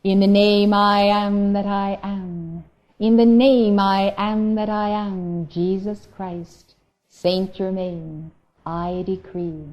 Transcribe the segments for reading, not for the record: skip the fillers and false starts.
In the name I am that I am, in the name I am that I am, Jesus Christ, Saint Germain, I decree.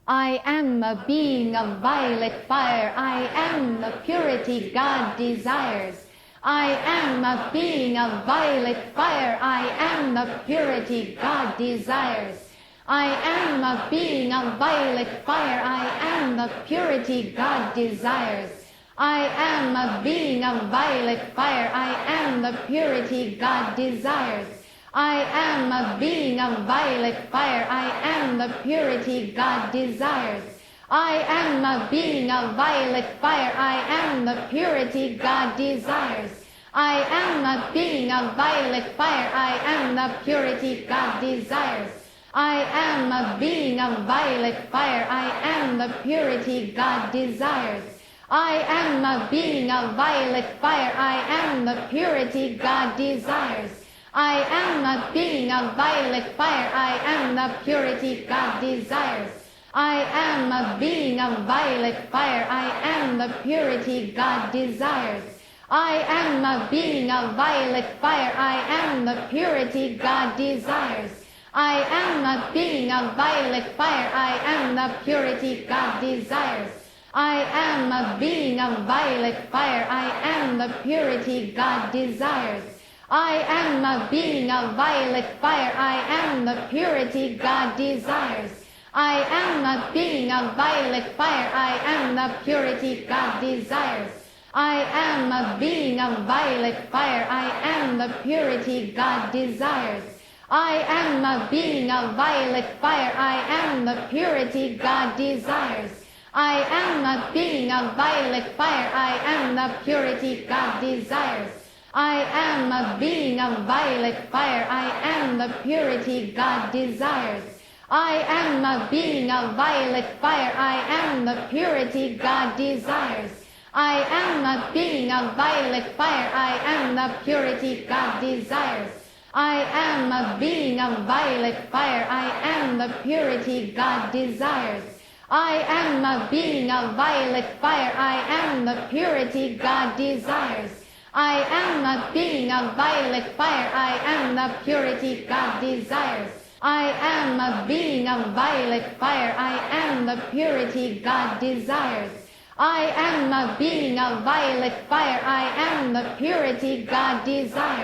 I am a being of violet fire, I am the purity God desires. I am a being of violet fire, I am the purity God desires. I am a being of violet fire, I am the purity God desires. I am a being of violet fire, I am the purity God desires. I am a being of violet fire, I am the purity God desires. I am a being of violet fire, I am the purity God desires. I am a being of violet fire, I am the purity God desires. I am a being of violet fire, I am the purity God desires. I am a being of violet fire, I am the purity God desires. I am a being of violet fire, I am the purity God desires. I am a being of violet fire, I am the purity God desires. I am a being of violet fire, I am the purity God desires. I am a being of violet fire, I am the purity God desires. I am a being of violet fire, I am the purity God desires. I am a being of violet fire, I am the purity God desires. I am a being of violet fire, I am the purity God desires. I am a being of violet fire, I am the purity God desires. I am a being of violet fire, I am the purity God desires. I am a being of violet fire, I am the purity God desires. I am a being of violet fire, I am the purity God desires. I am a being of violet fire, I am the purity God desires. I am a being of violet fire, I am the purity God desires. I am a being of violet fire, I am the purity God desires. I am a being of violet fire, I am the purity God desires. I am a being of violet fire, I am the purity God desires. I am a being of violet fire, I am the purity God desires. I am a being of violet fire, I am the purity God desires. I am a being of violet fire, I am the purity God desires.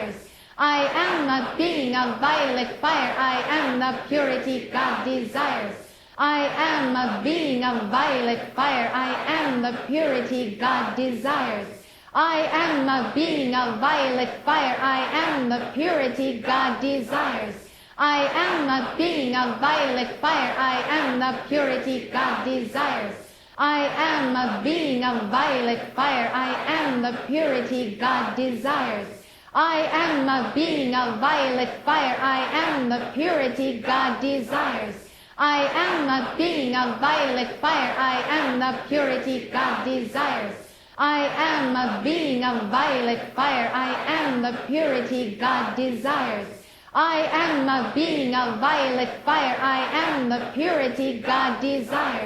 I am a being of violet fire, I am the purity God desires. I am a being of violet fire, I am the purity God desires. I am a being of violet fire, I am the purity God desires. I am a being of violet fire, I am the purity God desires. I am a being of violet fire, I am the purity God desires. I am a being of violet fire, I am the purity God desires. I am a being of violet fire, I am the purity God desires. I am a being of violet fire, I am the purity God desires.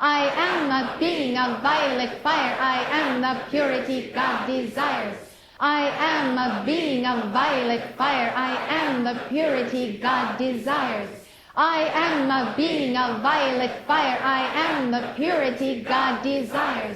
I am a being of violet fire, I am the purity God desires. I am a being of violet fire, I am the purity God desires. I am a being of violet fire, I am the purity God desires.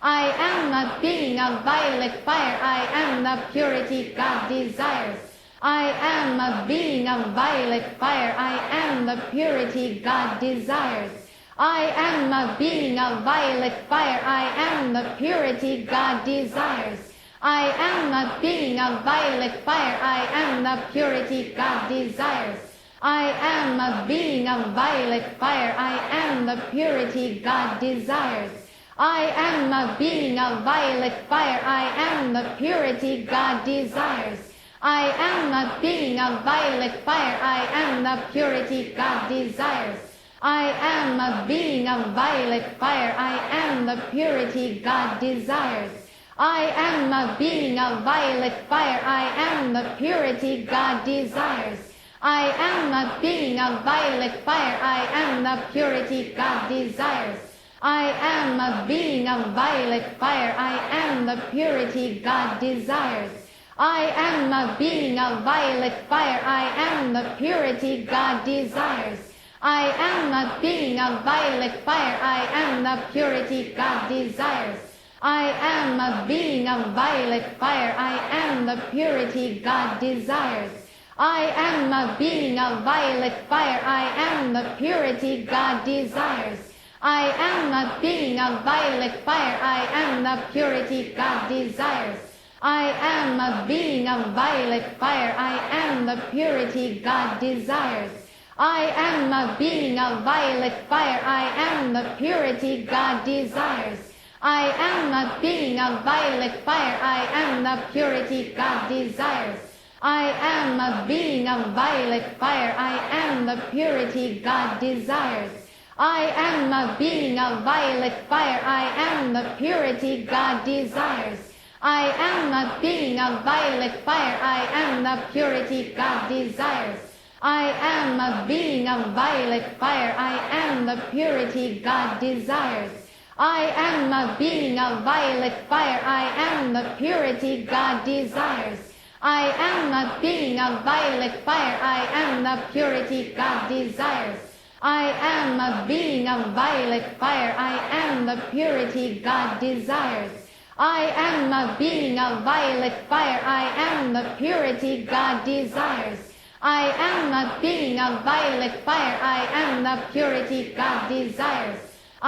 I am a being of violet fire, I am the purity God desires. I am a being of violet fire, I am the purity God desires. I am a being of violet fire, I am the purity God desires. I am a being of violet fire, I am the purity God desires. I am a being of violet fire, I am the purity God desires. I am a being of violet fire, I am the purity God desires. I am a being of violet fire, I am the purity God desires. I am a being of violet fire, I am the purity God desires. I am a being of violet fire, I am the purity God desires. I am a being of violet fire, I am the purity God desires. I am a being of violet fire. I am the purity God desires. I am a being of violet fire. I am the purity God desires. I am a being of violet fire. I am the purity God desires. I am a being of violet fire. I am the purity God desires. I am a being of violet fire. I am the purity God desires. I am a being of violet fire. I am the purity God desires. I am a being of violet fire. I am the purity God desires. I am a being of violet fire. I am the purity God desires. I am a being of violet fire. I am the purity God desires. I am a being of violet fire. I am the purity God desires. I am a being of violet fire. I am the purity God desires. I am a being of violet fire. I am the purity God desires. I am a being of violet fire. I am the purity God desires. I am a being of violet fire. I am the purity God desires. I am a being of violet fire. I am the purity God desires. I am a being of violet fire. I am the purity God desires. I am a being of violet fire. I am the purity God desires. I am a being of violet fire. I am the purity God desires.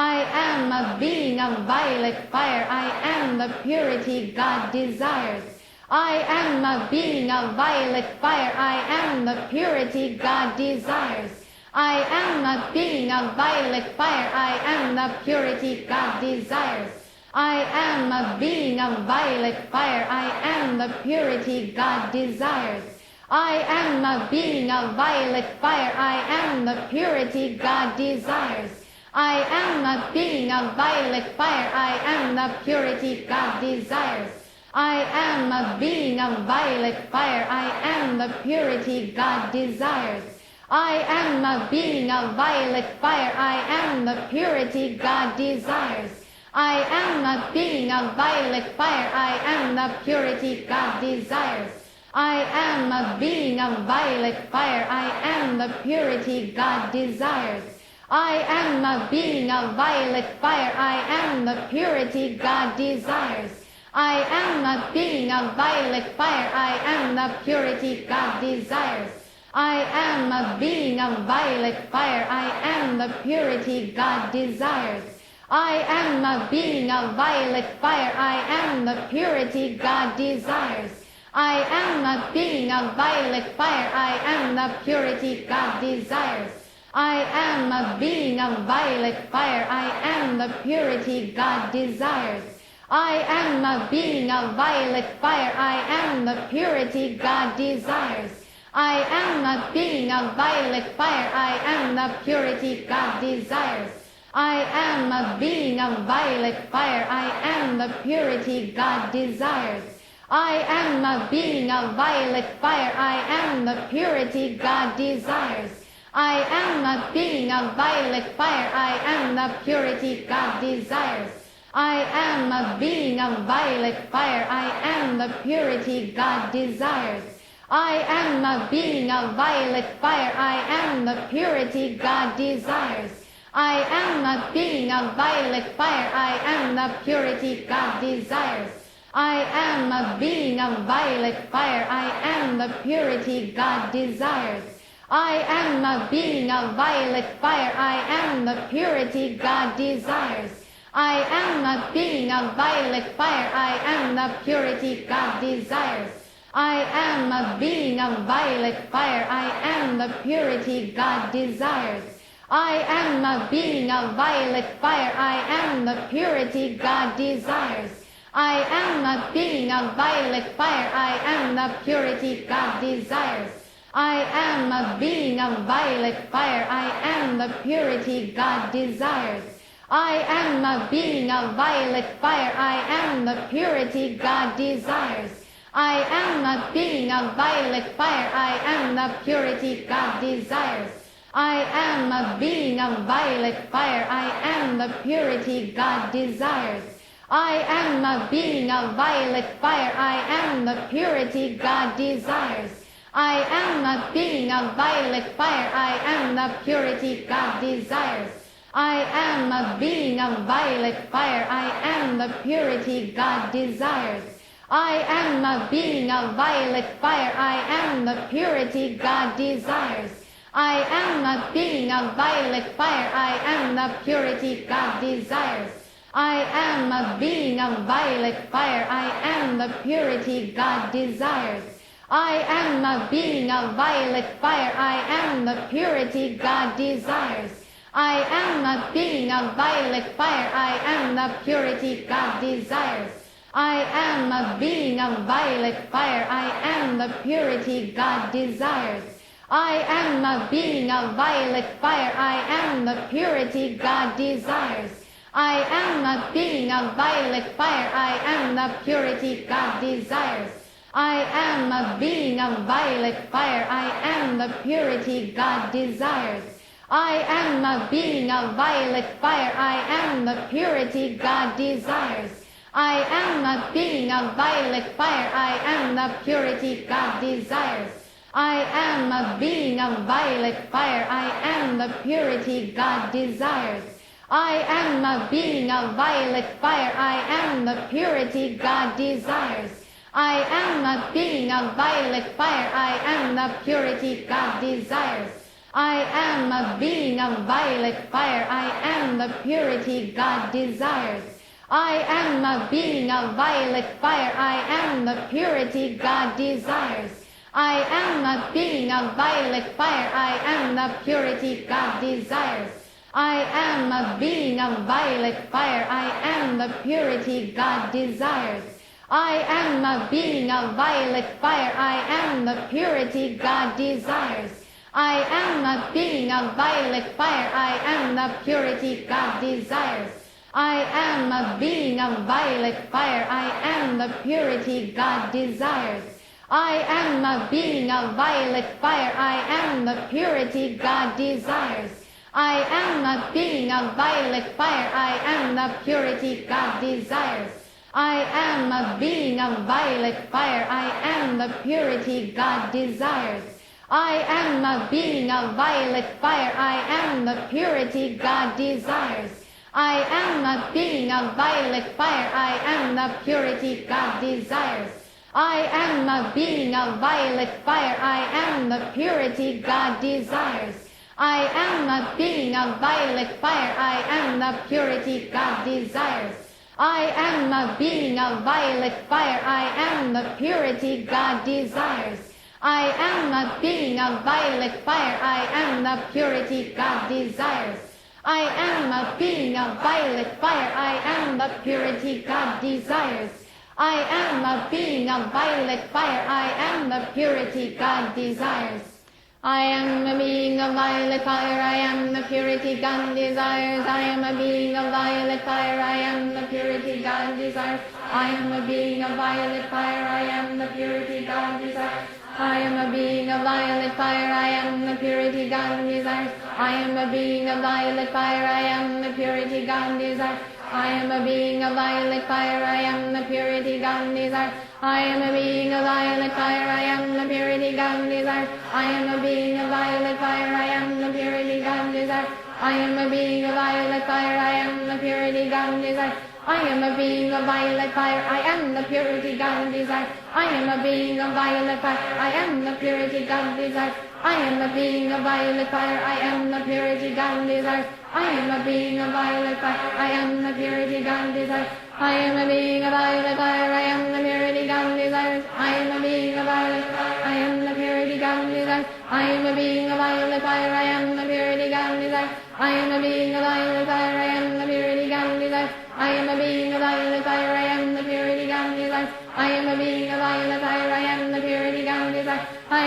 I am a being of violet fire. I am the purity God desires. I am a being of violet fire. I am the purity God desires. I am a being of violet fire. I am the purity God desires. I am a being of violet fire. I am the purity God desires. I am a being of violet fire. I am the purity God desires. I am a being of violet fire. I am the purity God desires. I am a being of violet fire. I am the purity God desires. I am a being of violet fire. I am the purity God desires. I am a being of violet fire. I am the purity God desires. I am a being of violet fire. I am the purity God desires. I am a being of violet fire. I am the purity God desires. I am a being of violet fire. I am the purity God desires. I am a being of violet fire. I am the purity God desires. I am a being of violet fire. I am the purity God desires. I am a being of violet fire. I am the purity God desires. I am a being of violet fire. I am the purity God desires. I am a being of violet fire. I am the purity God desires. I am a being of violet fire. I am the purity God desires. I am a being of violet fire. I am the purity God desires. I am a being of violet fire. I am the purity God desires. I am a being of violet fire. I am the purity God desires. I am a being of violet fire. I am the purity God desires. I am a being of violet fire. I am the purity God desires. I am a being of violet fire. I am the purity God desires. I am a being of violet fire. I am the purity God desires. I am a being of violet fire. I am the purity God desires. I am a being of violet fire. I am the purity God desires. I am a being of violet fire. I am the purity God desires. I am a being of violet fire. I am the purity God desires. I am a being of violet fire. I am the purity God desires. I am a being of violet fire. I am the purity God desires. I am a being of violet fire. I am the purity God desires. I am a being of violet fire. I am the purity God desires. I am a being of violet fire. I am the purity God desires. I am a being of violet fire. I am the purity God desires. I am a being of violet fire. I am the purity God desires. I am a being of violet fire. I am the purity God desires. I am a being of violet fire. I am the purity God desires. I am a being of violet fire. I am the purity God desires. I am a being of violet fire. I am the purity God desires. I am a being of violet fire. I am the purity God desires. I am a being of violet fire. I am the purity God desires. I am a being of violet fire. I am the purity God desires. I am a being of violet fire. I am the purity God desires. I am a being of violet fire. I am the purity God desires. I am a being of violet fire. I am the purity God desires. I am a being of violet fire. I am the purity God desires. I am a being of violet fire. I am the purity God desires. I am a being of violet fire. I am the purity God desires. I am a being of violet fire. I am the purity God desires. I am a being of violet fire. I am the purity God desires. I am a being of violet fire. I am the purity God desires. I am a being of violet fire. I am the purity God desires. I am a being of violet fire. I am the purity God desires. I am a being of violet fire. I am the purity God desires. I am a being of violet fire. I am the purity God desires. I am a being of violet fire. I am the purity God desires. I am a being of violet fire. I am the purity God desires. I am a being of violet fire. I am the purity God desires. I am a being of violet fire. I am the purity God desires. I am a being of violet fire. I am the purity God desires. I am a being of violet fire. I am the purity God desires. I am a being of violet fire. I am the purity God desires. I am a being of violet fire. I am the purity God desires. I am a being of violet fire. I am the purity God desires. I am a being of violet fire. I am the purity God desires. I am a being of violet fire. I am the purity God desires. I am a being of violet fire. I am the purity God desires. I am a being of violet fire. I am the purity God desires. I am a being of violet fire. I am the purity God desires. I am a being of violet fire. I am the purity God desires. I am a being of violet fire. I am the purity God desires. I am a being of violet fire. I am the purity God desires. I am a being of violet fire. I am the purity God desires. I am a being of violet fire. I am the purity God desires. I am a being of violet fire. I am the purity God desires. I am a being of violet fire. I am the purity God desires. I am a being of violet fire. I am the purity God desires. I am a being of violet fire. I am the purity God desires. I am a being of violet fire. I am the purity God desires. I am a being of violet fire. I am the purity God desires. I am a being of violet fire. I am the purity God desires. I am a being of violet fire. I am the purity God desires. I am a being of violet fire. I am the purity God desires. I am a being of violet fire. I am the purity God desires. I am a being of violet fire. I am the purity God desires. I am a being of violet fire. I am the purity God desires. I am a being of violet fire. I am the purity God desires. I am a being of violet fire. I am the purity God desires. I am a being of violet fire. I am the purity God desires. I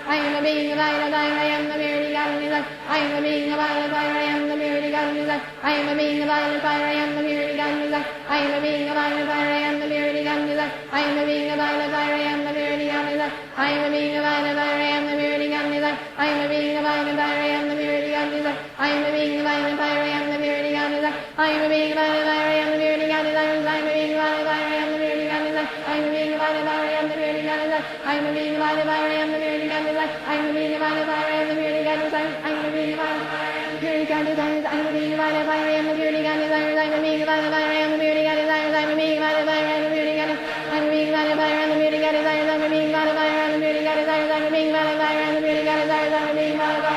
am a being of violet fire. I am the purity God desires. I am a being of violet fire. I am the purity God desires. I am a being of violet fire. I am the purity God desires. I am a being of violet fire. I am the purity God desires. I am a being of violet fire. I am the purity I'm being divided by I am the beauty God desires. I'm being divided by I am the beauty God desires. I'm being divided by I am the beauty God desires. I'm being divided by I am the beauty God desires. I'm being divided by I am the beauty God desires. I'm being divided by I am the beauty God desires. I'm being divided by I am the beauty God desires. I'm being divided by I am the beauty God desires. I'm being divided by I am the beauty God desires. I'm being divided by I am the beauty God desires. I'm being divided by I am the beauty God desires. I'm being divided by I am the beauty God desires. I'm being divided by